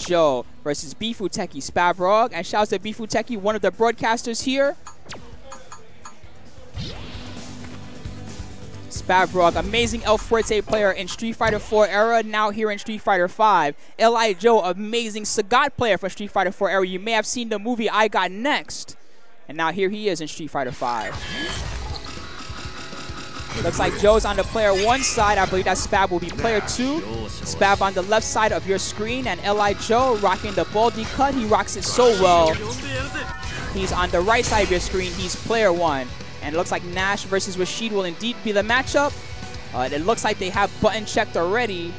Joe versus BIFU Techie Spab Rog. And shouts to BIFU Techie, one of the broadcasters here. Spab Rog, amazing El Fuerte player in Street Fighter 4 era, now here in Street Fighter 5. L.I. Joe, amazing Sagat player from Street Fighter 4 era. You may have seen the movie I Got Next. And now here he is in Street Fighter 5. Looks like Joe's on the player 1 side. I believe that Spab will be player 2. Spab on the left side of your screen. And L.I. Joe rocking the baldy cut. He rocks it so well. He's on the right side of your screen. He's player 1. And it looks like Nash versus Rashid will indeed be the matchup. It looks like they have button checked already.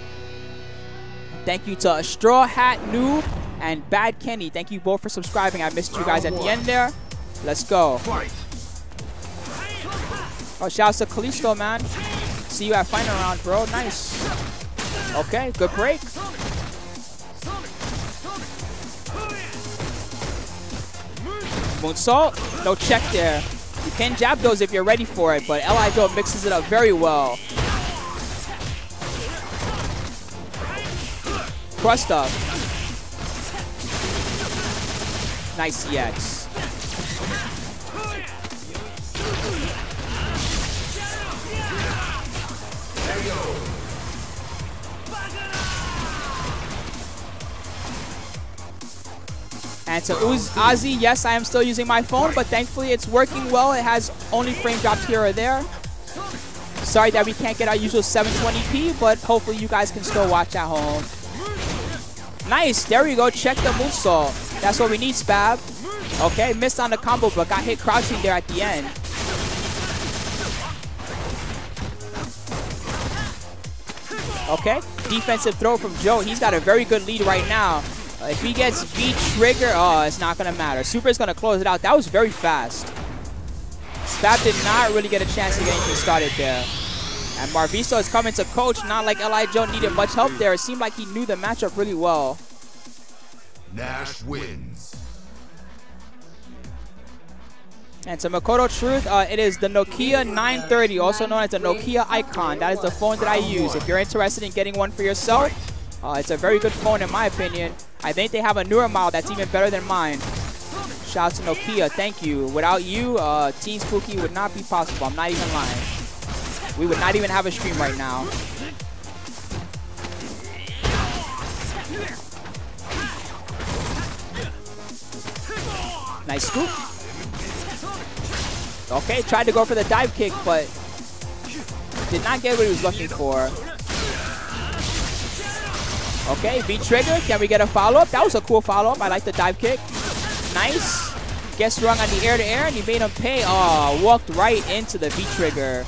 Thank you to Straw Hat Noob and Bad Kenny. Thank you both for subscribing. I missed you guys at the end there. Let's go. Oh, shouts to Kalisto, man. See you at final round, bro. Nice. Okay, good break. Moonsault. No check there. You can jab those if you're ready for it, but L.I. Joe mixes it up very well. Crust up. Nice EX. And to Ozzy, yes, I am still using my phone, but thankfully it's working well. It has only frame drops here or there. Sorry that we can't get our usual 720p, but hopefully you guys can still watch at home. Nice, there we go. Check the moonsault. That's what we need, Spab. Okay, missed on the combo, but got hit crouching there at the end. Okay, defensive throw from Joe. He's got a very good lead right now. If he gets V-trigger, oh, it's not going to matter. Super is going to close it out. That was very fast. Spab did not really get a chance to get anything started there. And Marviso is coming to coach. Not like L.I. Joe needed much help there. It seemed like he knew the matchup really well. Nash wins. And to Makoto Truth, it is the Nokia 930, also known as the Nokia Icon. That is the phone that I use. If you're interested in getting one for yourself, it's a very good phone in my opinion. I think they have a newer model that's even better than mine. Shout out to Nokia, thank you. Without you, Team Spooky would not be possible. I'm not even lying. We would not even have a stream right now. Nice scoop. Okay, tried to go for the dive kick, but did not get what he was looking for. Okay, V-trigger. Can we get a follow-up? That was a cool follow-up. I like the dive kick. Nice. Gets rung on the air-to-air, and he made him pay. Oh, walked right into the V-trigger.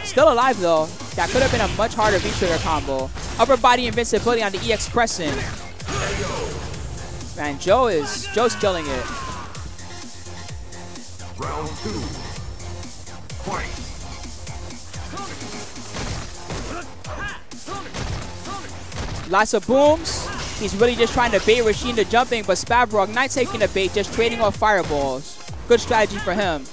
Still alive, though. That could have been a much harder V-trigger combo. Upper body invincibility on the EX Crescent. Man, Joe's killing it. Round 2. Fight. Lots of booms. He's really just trying to bait Rashid into jumping, but Spab Rog not taking the bait, just trading off fireballs. Good strategy for him.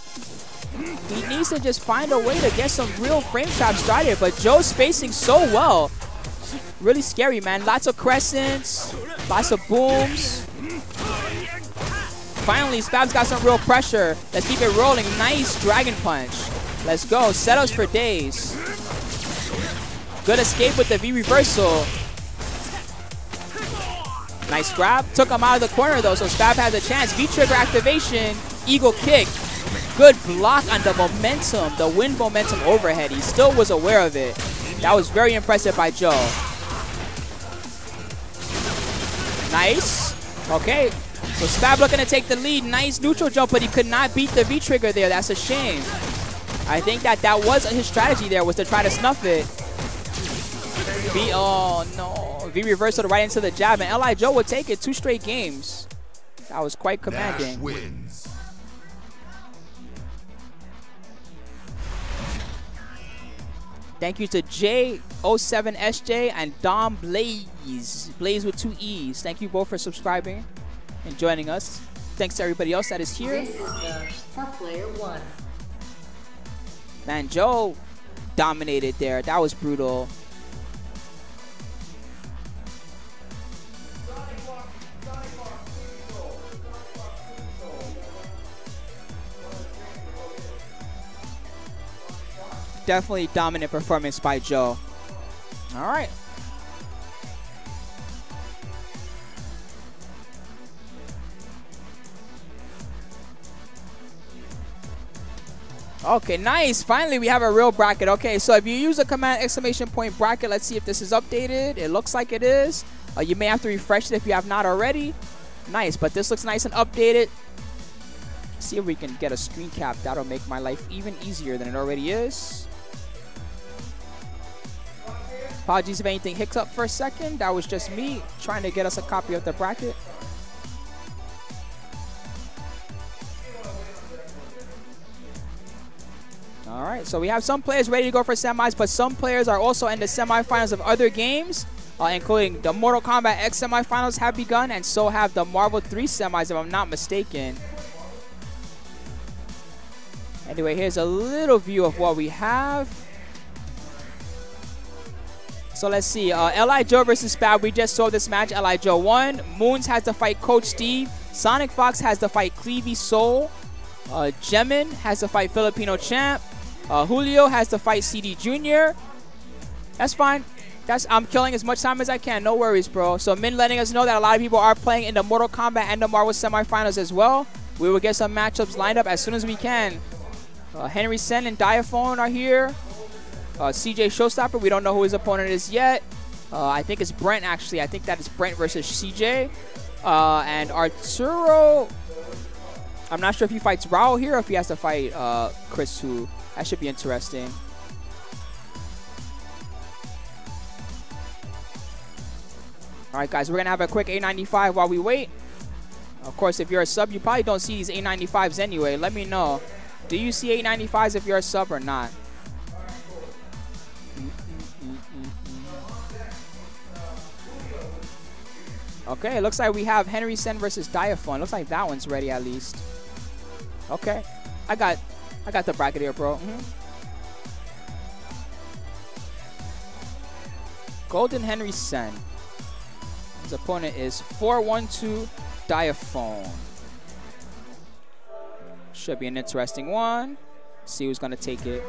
He needs to just find a way to get some real frame traps started, but Joe's spacing so well. Really scary, man. Lots of crescents, lots of booms. Finally, Spab's got some real pressure. Let's keep it rolling. Nice Dragon Punch. Let's go. Setups for days. Good escape with the V reversal. Nice grab. Took him out of the corner, though, so Spab has a chance. V-trigger activation. Eagle kick. Good block on the momentum, the wind momentum overhead. He still was aware of it. That was very impressive by Joe. Nice. Okay. So Spab looking to take the lead. Nice neutral jump, but he could not beat the V-trigger there. That's a shame. I think that was his strategy there, was to try to snuff it. Oh, no. V-reversal right into the jab, and L.I. Joe would take it 2 straight games. That was quite commanding. Nash wins. Thank you to J07SJ and Dom Blaze. Blaze with 2 E's. Thank you both for subscribing and joining us. Thanks to everybody else that is here. This is for player 1. Man, Joe dominated there. That was brutal. definitely dominant performance by Joe. All right. Okay, nice. Finally, we have a real bracket. Okay, so if you use a command exclamation point bracket, let's see if this is updated. It looks like it is. You may have to refresh it if you have not already. Nice, but this looks nice and updated. See if we can get a screen cap. That'll make my life even easier than it already is. Apologies if anything hicks up for a second. That was just me trying to get us a copy of the bracket. All right, so we have some players ready to go for semis, but some players are also in the semifinals of other games, including the Mortal Kombat X semifinals have begun, and so have the Marvel 3 semis, if I'm not mistaken. Anyway, here's a little view of what we have. So let's see, L.I. Joe versus Spab. We just saw this match. L.I. Joe won. Moons has to fight Coach Steve. Sonic Fox has to fight Cleavy Soul. Jemin has to fight Filipino Champ. Julio has to fight CD Jr. That's fine. I'm killing as much time as I can. No worries, bro. So Min letting us know that a lot of people are playing in the Mortal Kombat and the Marvel semifinals as well. We will get some matchups lined up as soon as we can. Henry Sen and Diaphone are here. CJ Showstopper, we don't know who his opponent is yet. I think it's Brent, actually. I think that is Brent versus CJ. And Arturo, I'm not sure if he fights Raul here or if he has to fight Chris Hu. That should be interesting. All right, guys, we're going to have a quick A95 while we wait. Of course, if you're a sub, you probably don't see these A95s anyway. Let me know. Do you see A95s if you're a sub or not? Okay, it looks like we have Henry Sen versus Diaphone. Looks like that one's ready at least. Okay, I got the bracket here, bro. Golden Henry Sen. His opponent is 412 Diaphone. Should be an interesting one. See who's gonna take it.